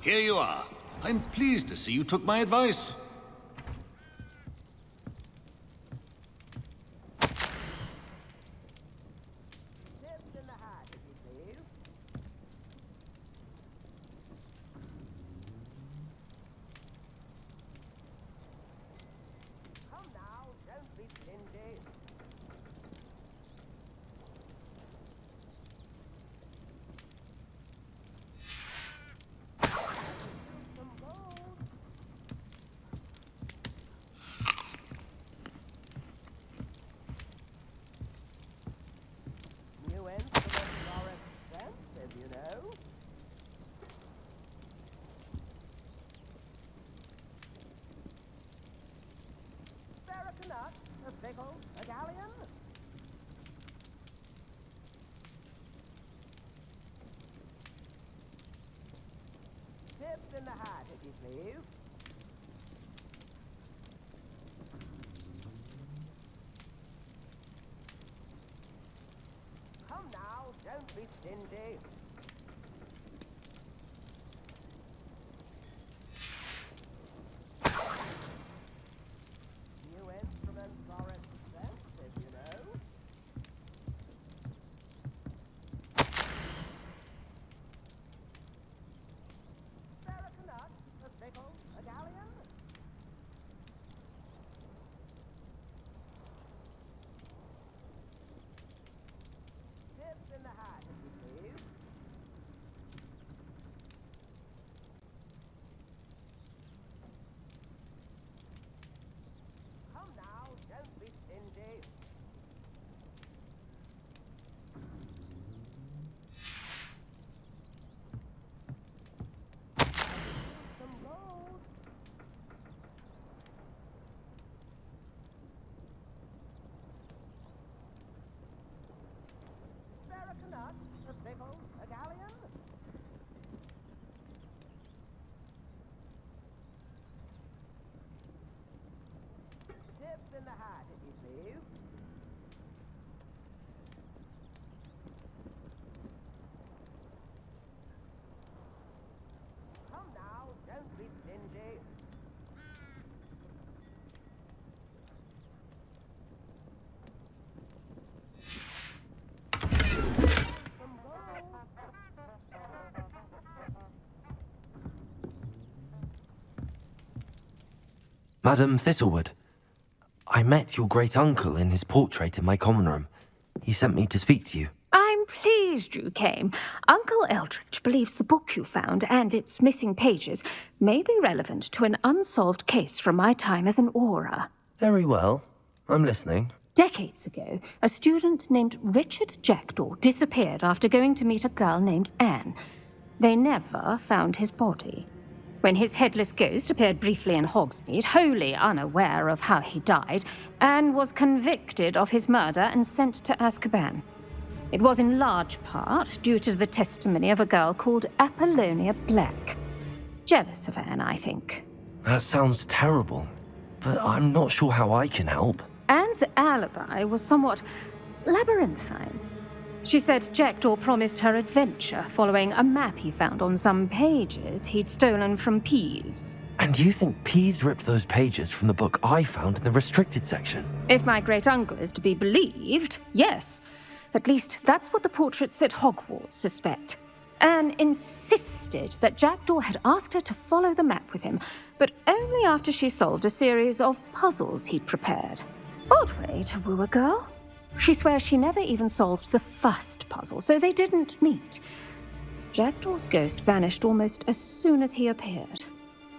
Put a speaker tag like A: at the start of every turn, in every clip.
A: here you are. I'm pleased to see you took my advice.
B: In the hat, if you please. Come now, don't be stingy. New instruments are expensive, you know. In the hat, if you please. Come now, don't be stingy. Some gold. A pickle, a galleon? Tips in the hat, if you please. Come now, don't be stingy.
C: Madam Thistlewood, I met your great-uncle in his portrait in my common room. He sent me to speak to you.
D: I'm pleased you came. Uncle Eldridge believes the book you found and its missing pages may be relevant to an unsolved case from my time as an aura.
C: Very well. I'm listening.
D: Decades ago, a student named Richard Jackdaw disappeared after going to meet a girl named Anne. They never found his body. When his headless ghost appeared briefly in Hogsmeade, wholly unaware of how he died, Anne was convicted of his murder and sent to Azkaban. It was in large part due to the testimony of a girl called Apollonia Black. Jealous of Anne, I think.
C: That sounds terrible, but I'm not sure how I can help.
D: Anne's alibi was somewhat labyrinthine. She said Jackdaw promised her adventure following a map he found on some pages he'd stolen from Peeves.
C: And you think Peeves ripped those pages from the book I found in the restricted section?
D: If my great-uncle is to be believed, yes. At least that's what the portraits at Hogwarts suspect. Anne insisted that Jackdaw had asked her to follow the map with him, but only after she solved a series of puzzles he'd prepared. Odd way to woo a girl. She swears she never even solved the first puzzle, so they didn't meet. Jackdaw's ghost vanished almost as soon as he appeared.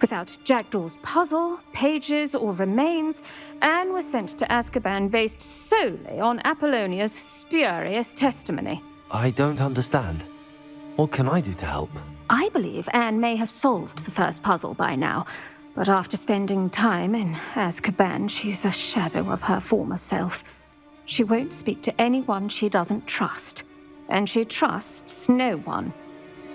D: Without Jackdaw's puzzle, pages, or remains, Anne was sent to Azkaban based solely on Apollonia's spurious testimony.
C: I don't understand. What can I do to help?
D: I believe Anne may have solved the first puzzle by now, but after spending time in Azkaban, she's a shadow of her former self. She won't speak to anyone she doesn't trust, and she trusts no one.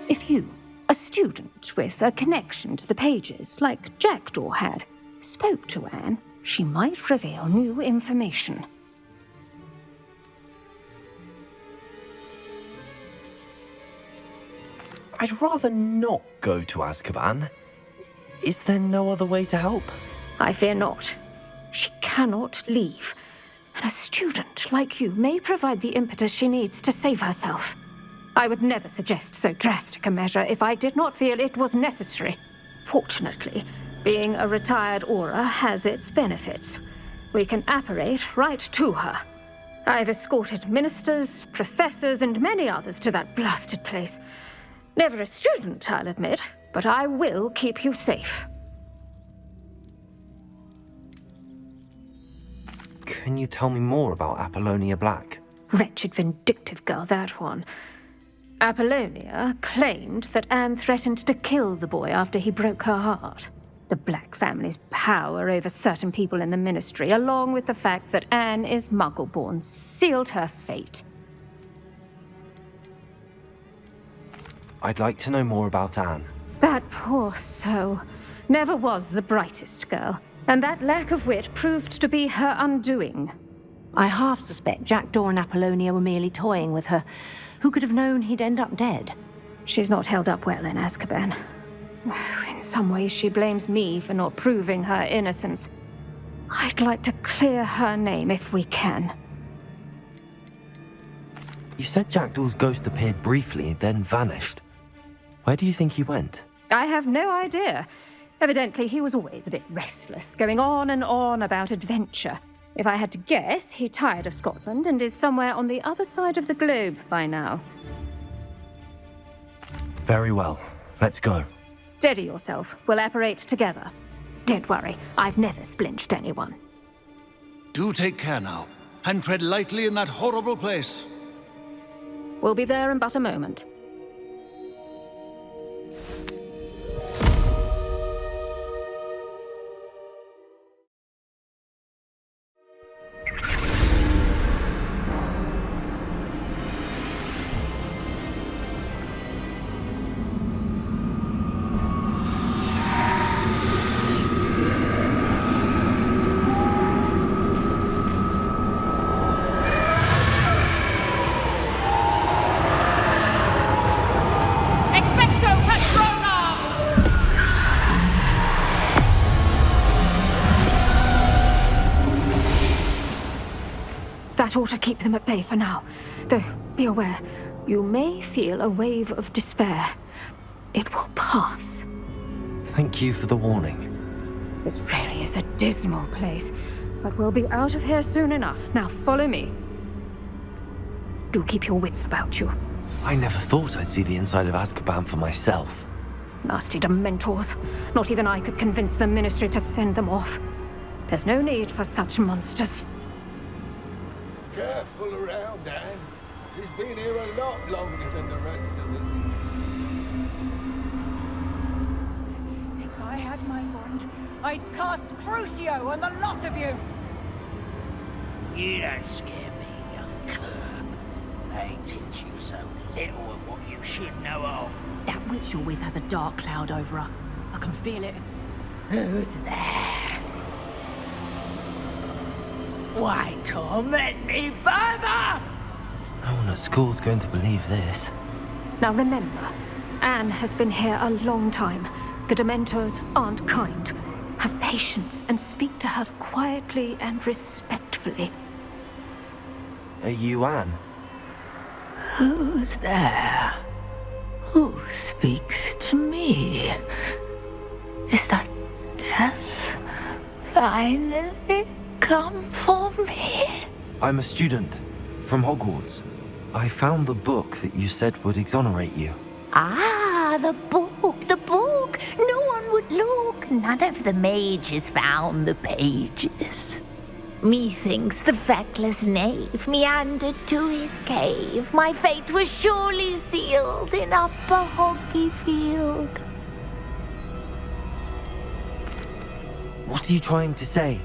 D: If you, a student with a connection to the pages, like Jackdaw had, spoke to Anne, she might reveal new information.
C: I'd rather not go to Azkaban. Is there no other way to help?
D: I fear not. She cannot leave. And a student like you may provide the impetus she needs to save herself. I would never suggest so drastic a measure if I did not feel it was necessary. Fortunately, being a retired Auror has its benefits. We can apparate right to her. I've escorted ministers, professors, and many others to that blasted place. Never a student, I'll admit, but I will keep you safe.
C: Can you tell me more about Apollonia Black?
D: Wretched, vindictive girl, that one. Apollonia claimed that Anne threatened to kill the boy after he broke her heart. The Black family's power over certain people in the ministry, along with the fact that Anne is Muggle-born, sealed her fate.
C: I'd like to know more about Anne.
D: That poor soul never was the brightest girl, and that lack of wit proved to be her undoing.
E: I half suspect Jackdaw and Apollonia were merely toying with her. Who could have known he'd end up dead?
D: She's not held up well in Azkaban. In some ways, she blames me for not proving her innocence. I'd like to clear her name if we can.
C: You said Jackdaw's ghost appeared briefly, then vanished. Where do you think he went?
D: I have no idea. Evidently, he was always a bit restless, going on and on about adventure. If I had to guess, he tired of Scotland and is somewhere on the other side of the globe by now.
C: Very well. Let's go.
D: Steady yourself. We'll apparate together. Don't worry, I've never splinched anyone.
A: Do take care now, and tread lightly in that horrible place.
D: We'll be there in but a moment. That ought to keep them at bay for now. Though, be aware, you may feel a wave of despair. It will pass.
C: Thank you for the warning.
D: This really is a dismal place, but we'll be out of here soon enough. Now follow me. Do keep your wits about you.
C: I never thought I'd see the inside of Azkaban for myself.
D: Nasty Dementors. Not even I could convince the Ministry to send them off. There's no need for such monsters.
F: Careful around, Anne. She's been here a lot longer than the rest of them.
G: If I had my wand, I'd cast Crucio on the lot of you!
H: You don't scare me, young cur. They teach you so little of what you should know of.
E: That witch you're with has a dark cloud over her. I can feel it.
H: Who's there? Why torment me further?
C: No one at school's going to believe this.
D: Now remember, Anne has been here a long time. The Dementors aren't kind. Have patience and speak to her quietly and respectfully.
C: Are you Anne?
H: Who's there? Who speaks to me? Is that death finally come for me?
C: I'm a student from Hogwarts. I found the book that you said would exonerate you.
I: Ah, the book, the book. No one would look. None of the mages found the pages. Methinks the feckless knave meandered to his cave. My fate was surely sealed in Upper Hoggyfield.
C: What are you trying to say?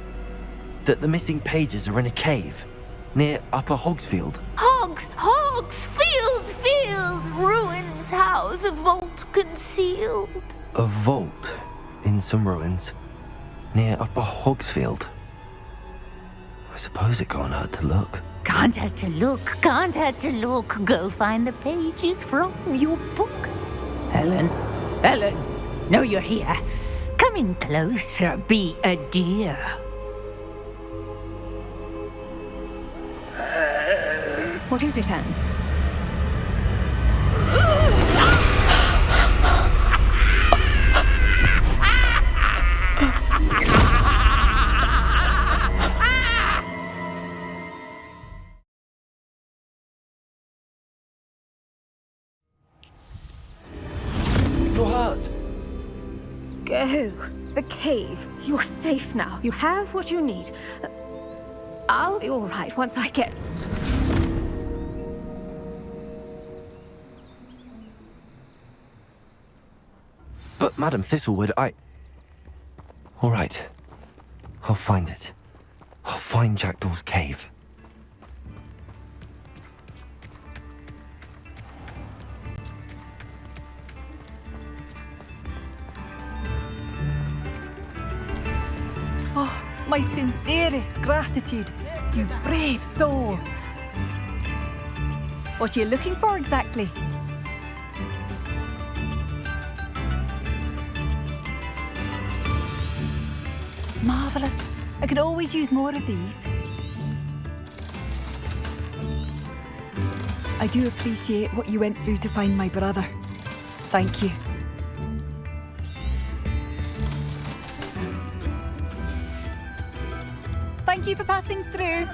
C: That the missing pages are in a cave near Upper Hogsfield?
I: Field, ruins house, a vault concealed.
C: A vault in some ruins near Upper Hogsfield. I suppose it can't hurt to look.
I: Can't hurt to look. Go find the pages from your book. Helen. Helen! No, you're here. Come in closer. Be a dear.
D: What is it, Anne?
C: Your heart.
D: Go. The cave. You're safe now. You have what you need. I'll be all right once I get...
C: But, Madam Thistlewood, All right. I'll find it. I'll find Jackdaw's cave.
G: Oh, my sincerest gratitude, you brave soul. What are you looking for exactly? Marvellous. I could always use more of these. I do appreciate what you went through to find my brother. Thank you. Thank you for passing through.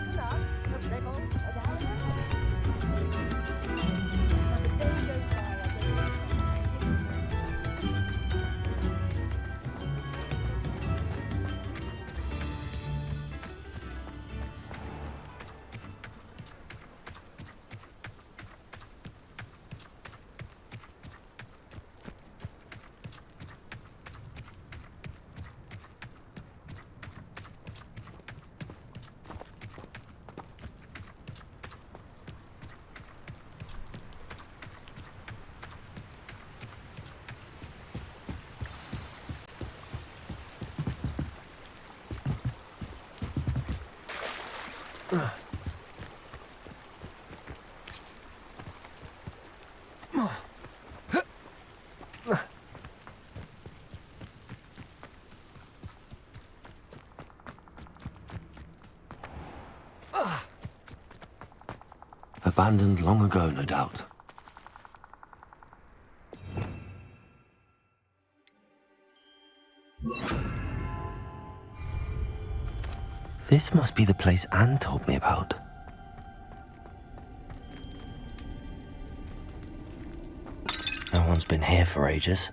C: Abandoned long ago, no doubt. This must be the place Anne told me about. No one's been here for ages.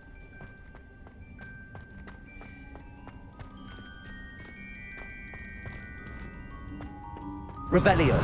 J: Revelio.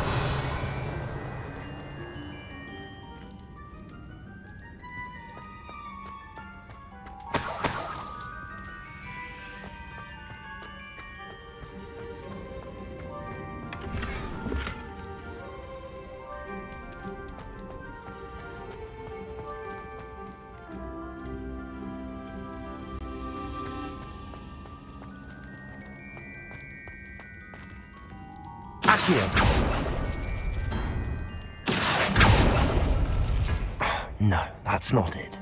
C: No, that's not it.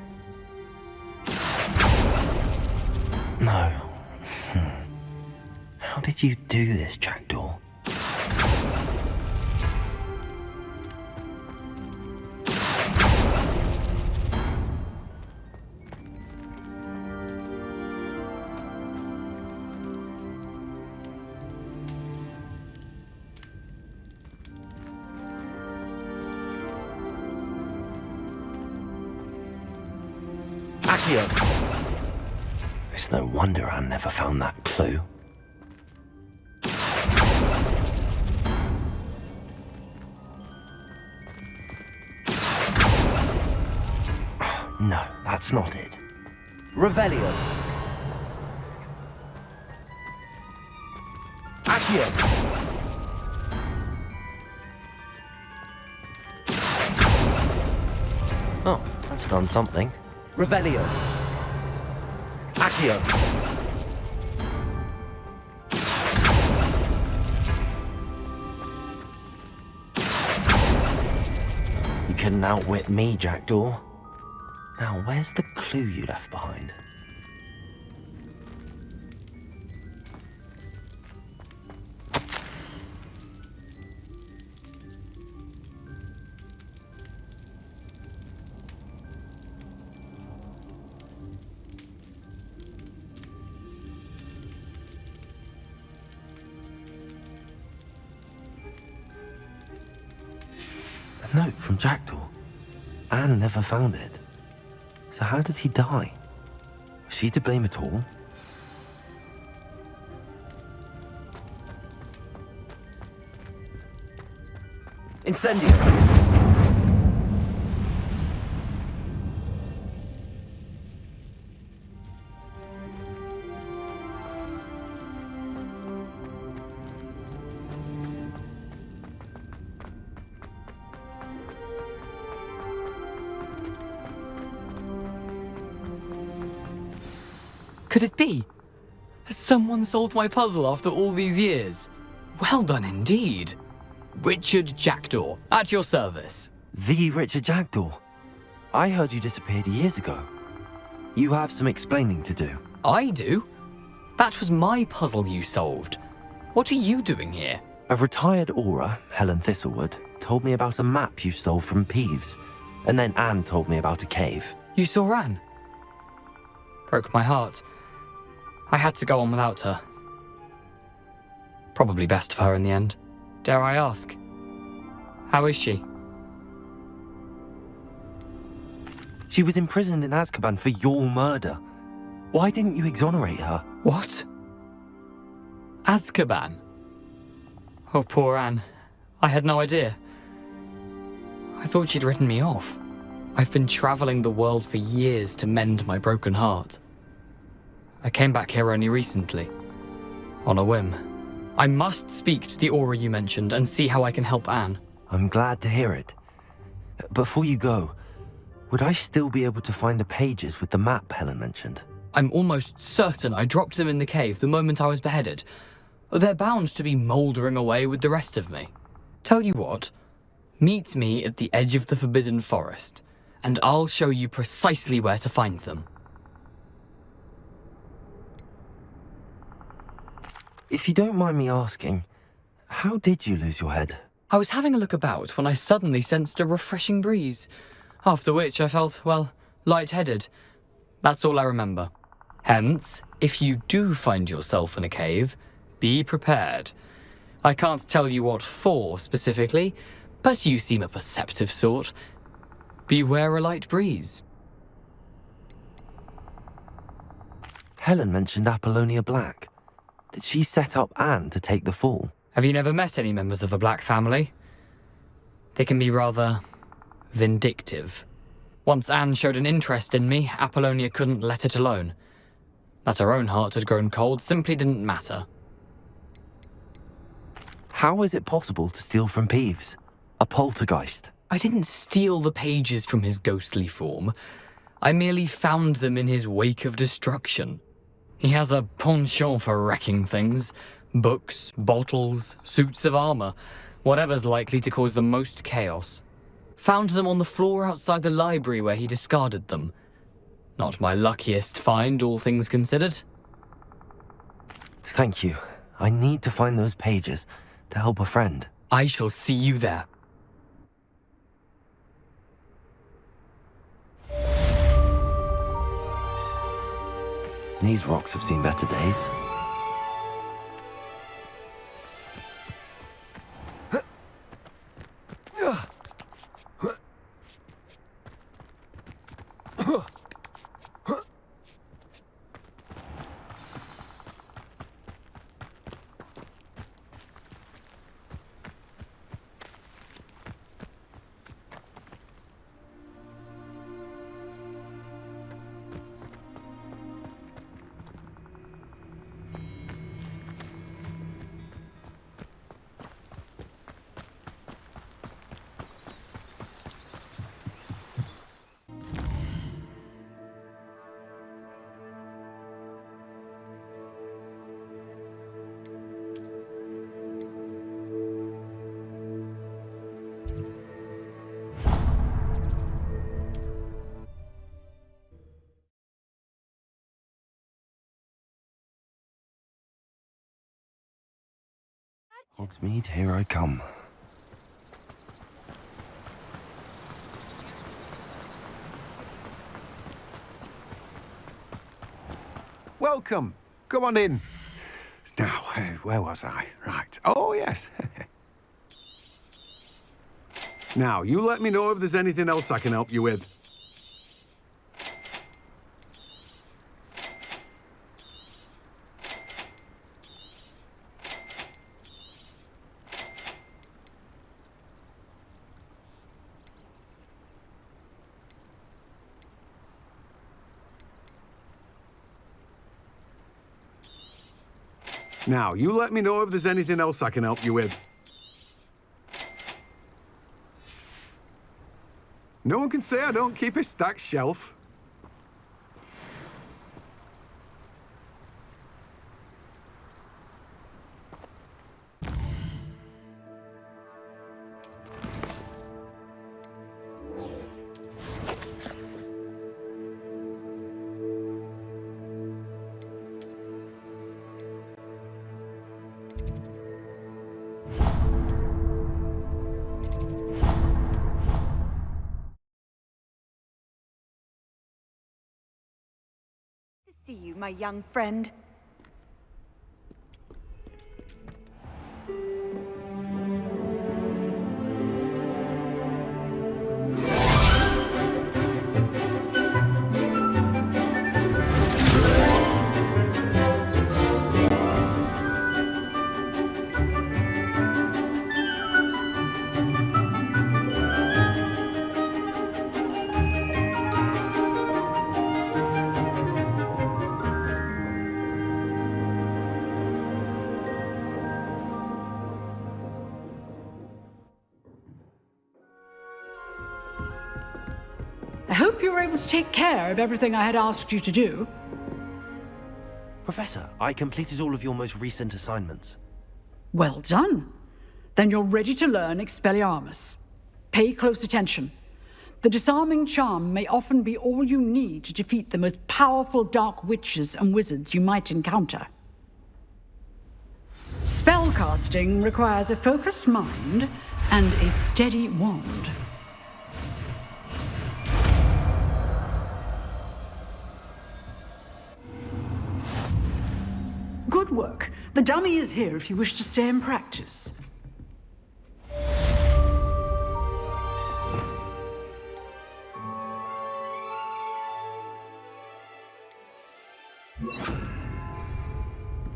C: No. How did you do this, Jackdaw? It's no wonder Anne never found that clue. No, that's not it.
J: Revelio. Accio.
C: Oh, that's done something.
J: Revelio. Accio.
C: You couldn't outwit me, Jackdaw. Now, where's the clue you left behind? A note from Jackdaw. Anne never found it. So how did he die? Was she to blame at all?
J: Incendio!
K: Could it be? Has someone solved my puzzle after all these years? Well done indeed. Richard Jackdaw, at your service.
C: The Richard Jackdaw. I heard you disappeared years ago. You have some explaining to do.
K: I do? That was my puzzle you solved. What are you doing here?
C: A retired Aura, Helen Thistlewood, told me about a map you stole from Peeves, and then Anne told me about a cave.
K: You saw Anne? Broke my heart. I had to go on without her. Probably best for her in the end. Dare I ask? How is she?
C: She was imprisoned in Azkaban for your murder. Why didn't you exonerate her?
K: What? Azkaban? Oh, poor Anne. I had no idea. I thought she'd written me off. I've been traveling the world for years to mend my broken heart. I came back here only recently, on a whim. I must speak to the Aura you mentioned and see how I can help Anne.
C: I'm glad to hear it. Before you go, would I still be able to find the pages with the map Helen mentioned?
K: I'm almost certain I dropped them in the cave the moment I was beheaded. They're bound to be mouldering away with the rest of me. Tell you what, meet me at the edge of the Forbidden Forest, and I'll show you precisely where to find them.
C: If you don't mind me asking, how did you lose your head?
K: I was having a look about when I suddenly sensed a refreshing breeze, after which I felt, well, lightheaded. That's all I remember. Hence, if you do find yourself in a cave, be prepared. I can't tell you what for specifically, but you seem a perceptive sort. Beware a light breeze.
C: Helen mentioned Apollonia Black. Did she set up Anne to take the fall?
K: Have you never met any members of the Black family? They can be rather vindictive. Once Anne showed an interest in me, Apollonia couldn't let it alone. That her own heart had grown cold simply didn't matter.
C: How is it possible to steal from Peeves? A poltergeist?
K: I didn't steal the pages from his ghostly form. I merely found them in his wake of destruction. He has a penchant for wrecking things. Books, bottles, suits of armor, whatever's likely to cause the most chaos. Found them on the floor outside the library where he discarded them. Not my luckiest find, all things considered.
C: Thank you. I need to find those pages to help a friend.
K: I shall see you there.
C: These rocks have seen better days. Hogsmeade, here I come.
L: Welcome. Come on in. Now, where was I? Right. Oh, yes. Now, you let me know if there's anything else I can help you with. Now, you let me know if there's anything else I can help you with. No one can say I don't keep a stacked shelf.
G: See you, my young friend.
M: I hope you were able to take care of everything I had asked you to do.
C: Professor, I completed all of your most recent assignments.
M: Well done. Then you're ready to learn Expelliarmus. Pay close attention. The disarming charm may often be all you need to defeat the most powerful dark witches and wizards you might encounter. Spellcasting requires a focused mind and a steady wand. Good work. The dummy is here if you wish to stay and practice.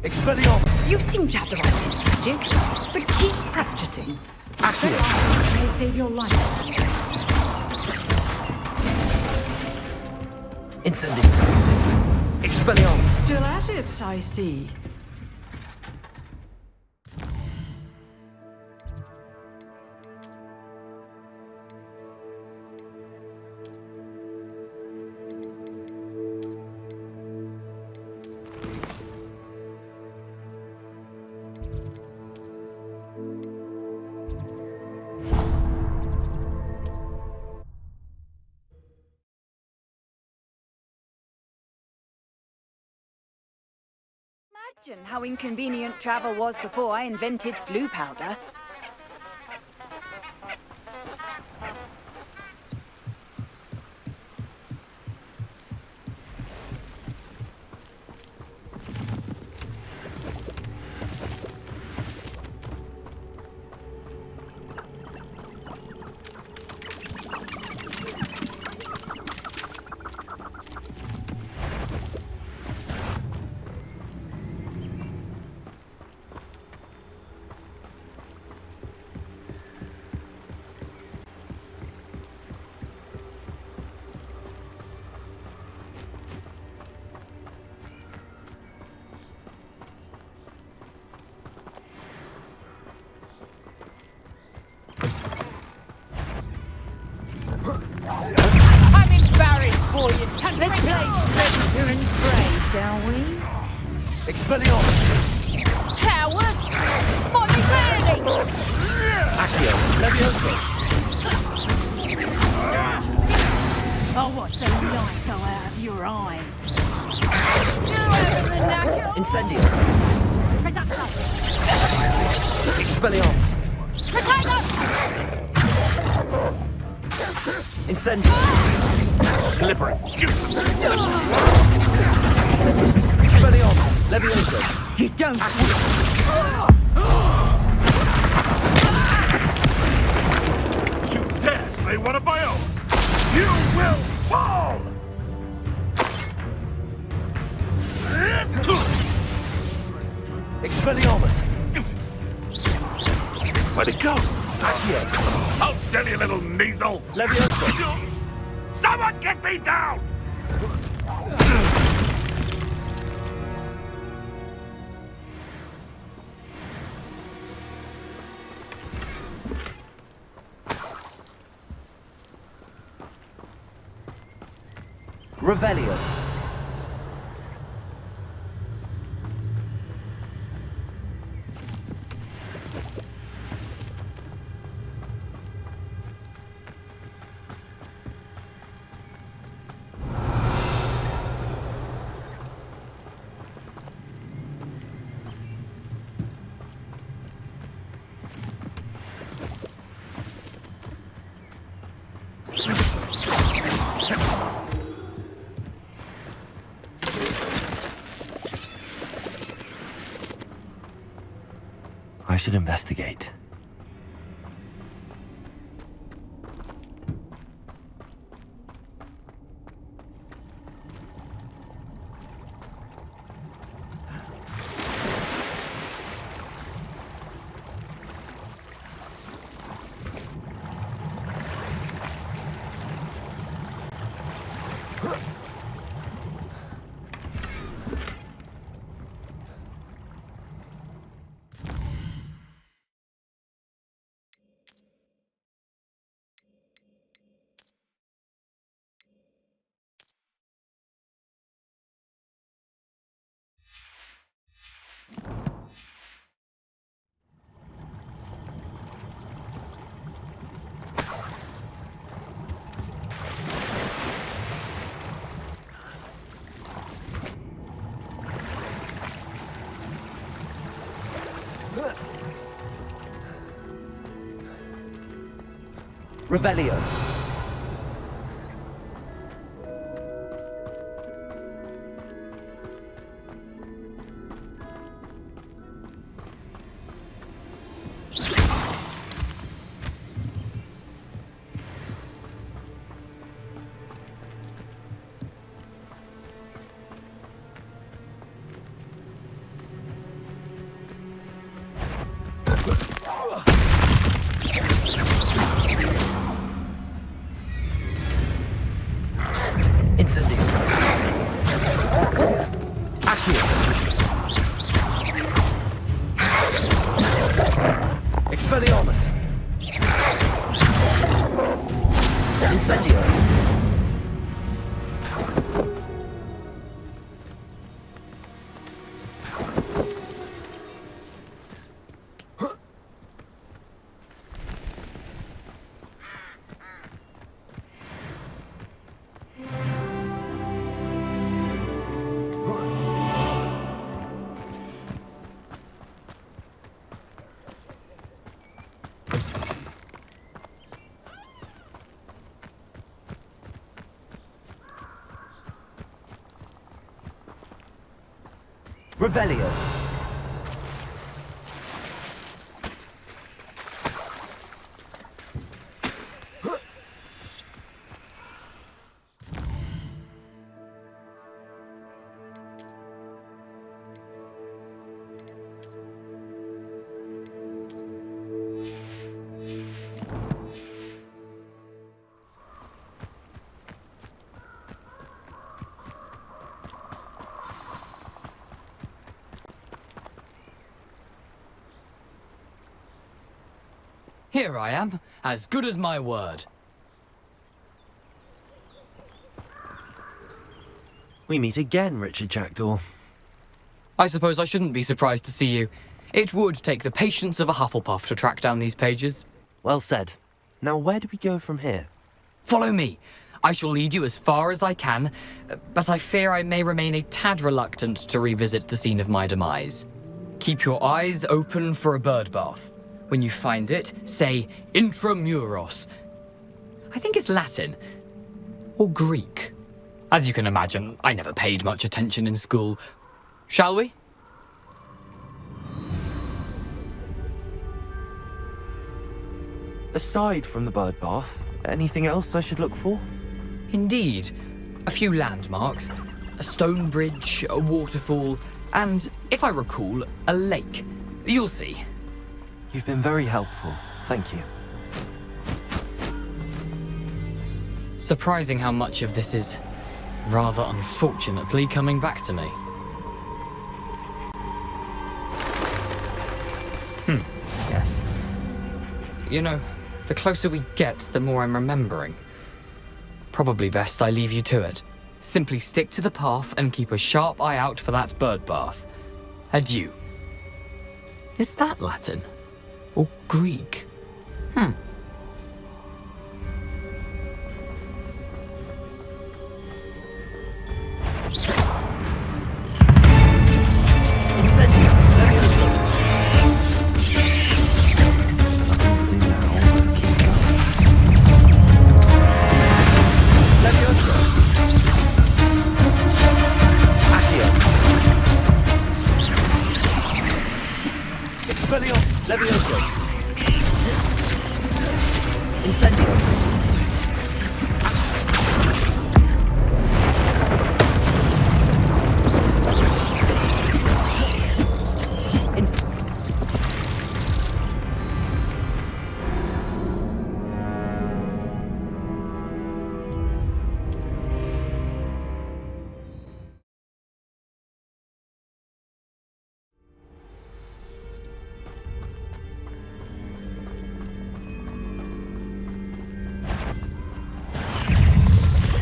C: Expelliarmus!
M: You seem to have the right stick, but keep practicing.
C: Accurate.
M: It may save your life.
C: Incendiary. Expelliarmus!
M: Still at it, I see.
G: Imagine how inconvenient travel was before I invented flu powder.
I: I'm embarrassed for you. Let's play predator and prey, shall we?
C: Expelliarmus!
I: Cowards! Fight me fairly!
C: Accio. Levioso.
E: I'll watch the light go out of your eyes.
I: You have the knacker!
C: Incendiary.
J: Expelliarmus! Incendio!
A: Slippery.
J: Expelliarmus! Levioso!
G: You don't.
A: You dare slay one of my own! You will fall!
J: Expelliarmus!
A: Where'd it go?
J: Accio!
A: Hold steady, little measle!
J: Levioso!
A: Someone get me down!
J: Revelio!
C: I should investigate.
J: Revelio! Incendio! Accio! Expelliarmus! Incendio! Revelio!
K: Here I am, as good as my word.
C: We meet again, Richard Jackdaw.
K: I suppose I shouldn't be surprised to see you. It would take the patience of a Hufflepuff to track down these pages.
C: Well said. Now where do we go from here?
K: Follow me. I shall lead you as far as I can, but I fear I may remain a tad reluctant to revisit the scene of my demise. Keep your eyes open for a bird bath. When you find it, say intramuros. I think it's Latin. Or Greek. As you can imagine, I never paid much attention in school. Shall we?
C: Aside from the bird bath, anything else I should look for?
K: Indeed. A few landmarks. A stone bridge, a waterfall, and, if I recall, a lake. You'll see.
C: You've been very helpful. Thank you.
K: Surprising how much of this is, rather unfortunately, coming back to me. Yes. You know, the closer we get, the more I'm remembering. Probably best I leave you to it. Simply stick to the path and keep a sharp eye out for that bird bath. Adieu. Is that Latin? Or Greek?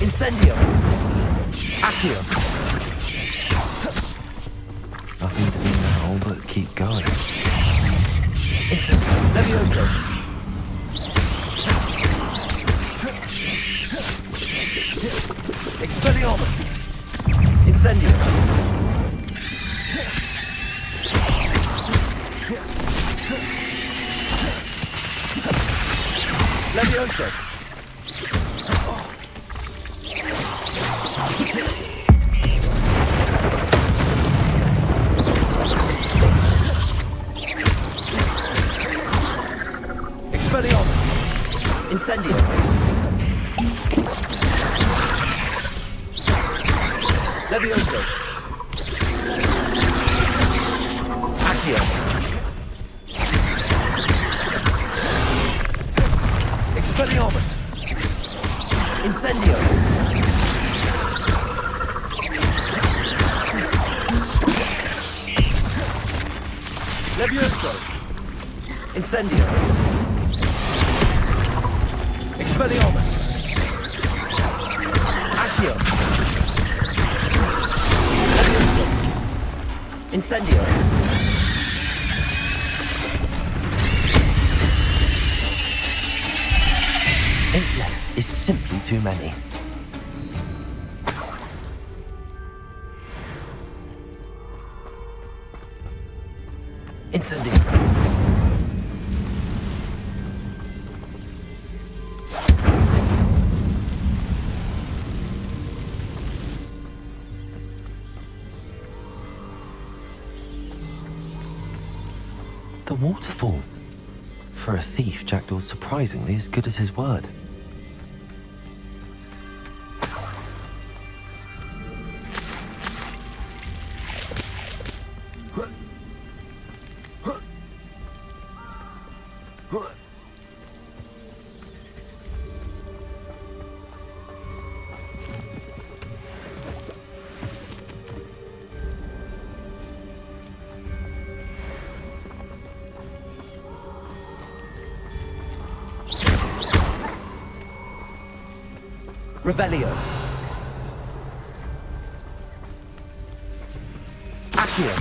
C: Incendio! Accio! Nothing to do now but keep going.
J: Incendio! Levioso! Expelliarmus! Incendio! Levioso! Expelliarmus! Incendio! Levioso! Accio! Expelliarmus! Incendio! Levioso! Incendio! Expelliarmus! Accio! Levioso! Incendio!
C: Eight legs is simply too many.
J: Incendio!
C: The waterfall. For a thief, Jackdaw's surprisingly as good as his word.
J: Revelio! Accio!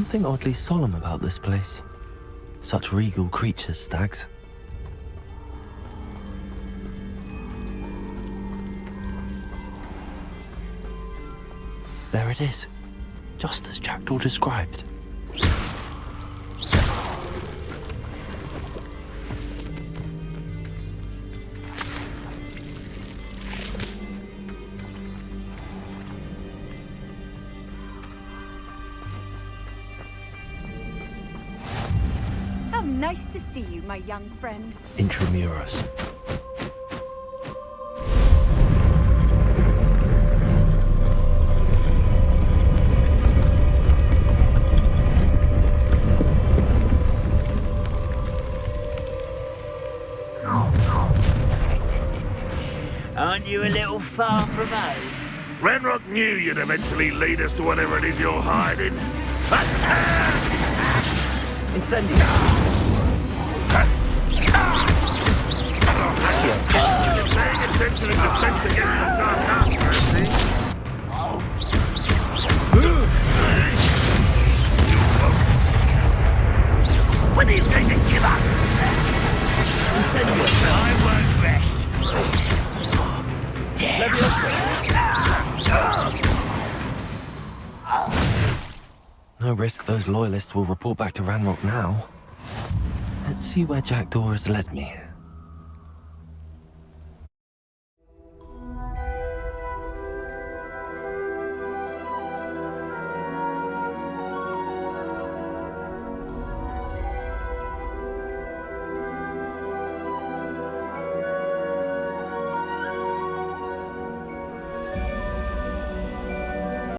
C: something oddly solemn about this place. Such regal creatures, stags. There it is, just as Jackdaw described.
G: How nice to see you, my young friend.
C: Intramuros.
H: Aren't you a little far from home?
A: Ranrock knew you'd eventually lead us to whatever it is you're hiding.
J: Incendio.
A: You're paying attention in defense against the dark arts, I see. When are you going to give up?
H: Incendio. I won't rest.
C: No risk those loyalists will report back to Ranrock now. Let's see where Jackdaw has led me.